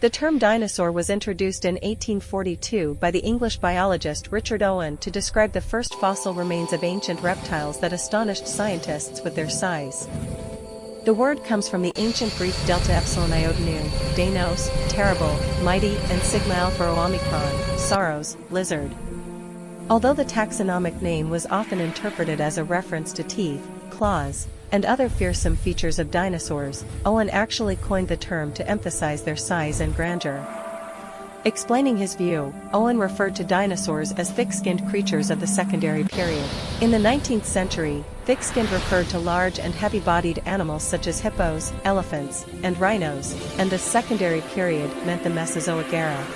The term dinosaur was introduced in 1842 by the English biologist Richard Owen to describe the first fossil remains of ancient reptiles that astonished scientists with their size. The word comes from the ancient Greek delta epsilon iod nu, deinos, terrible, mighty, and sigma alpha omicron, sorrows, lizard. Although the taxonomic name was often interpreted as a reference to teeth, claws, and other fearsome features of dinosaurs, Owen actually coined the term to emphasize their size and grandeur. Explaining his view, Owen referred to dinosaurs as thick-skinned creatures of the secondary period. In the 19th century, thick-skinned referred to large and heavy-bodied animals such as hippos, elephants, and rhinos, and the secondary period meant the Mesozoic era.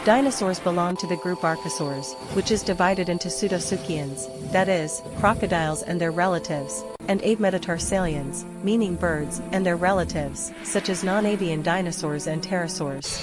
Dinosaurs belong to the group Archosaurs, which is divided into pseudosuchians, that is, crocodiles and their relatives, and avian-metatarsalians, meaning birds and their relatives, such as non-avian dinosaurs and pterosaurs.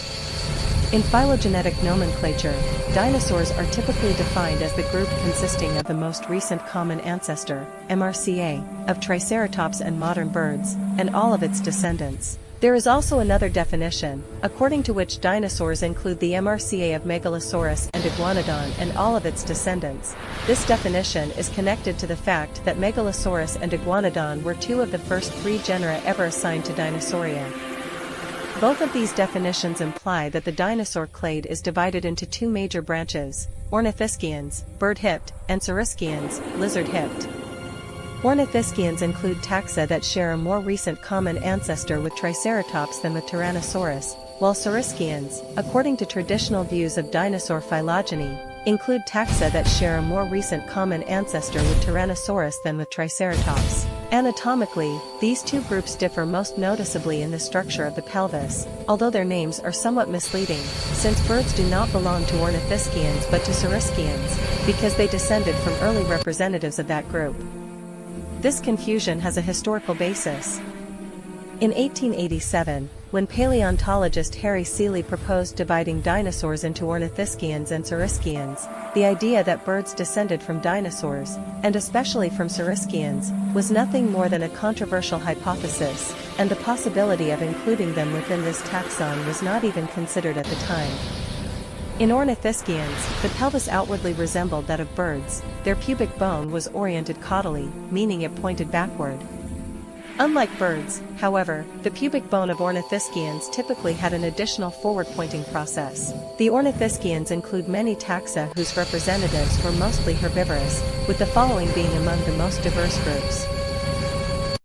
In phylogenetic nomenclature, dinosaurs are typically defined as the group consisting of the most recent common ancestor, MRCA, of Triceratops and modern birds, and all of its descendants. There is also another definition, according to which dinosaurs include the MRCA of Megalosaurus and Iguanodon and all of its descendants. This definition is connected to the fact that Megalosaurus and Iguanodon were two of the first three genera ever assigned to Dinosauria. Both of these definitions imply that the dinosaur clade is divided into two major branches, ornithischians, bird-hipped, and saurischians, lizard-hipped. Ornithischians include taxa that share a more recent common ancestor with Triceratops than with Tyrannosaurus, while saurischians, according to traditional views of dinosaur phylogeny, include taxa that share a more recent common ancestor with Tyrannosaurus than with Triceratops. Anatomically, these two groups differ most noticeably in the structure of the pelvis, although their names are somewhat misleading, since birds do not belong to ornithischians but to saurischians, because they descended from early representatives of that group. This confusion has a historical basis. In 1887, when paleontologist Harry Seeley proposed dividing dinosaurs into ornithischians and saurischians, the idea that birds descended from dinosaurs, and especially from saurischians, was nothing more than a controversial hypothesis, and the possibility of including them within this taxon was not even considered at the time. In ornithischians, the pelvis outwardly resembled that of birds, their pubic bone was oriented caudally, meaning it pointed backward. Unlike birds, however, the pubic bone of ornithischians typically had an additional forward-pointing process. The ornithischians include many taxa whose representatives were mostly herbivorous, with the following being among the most diverse groups.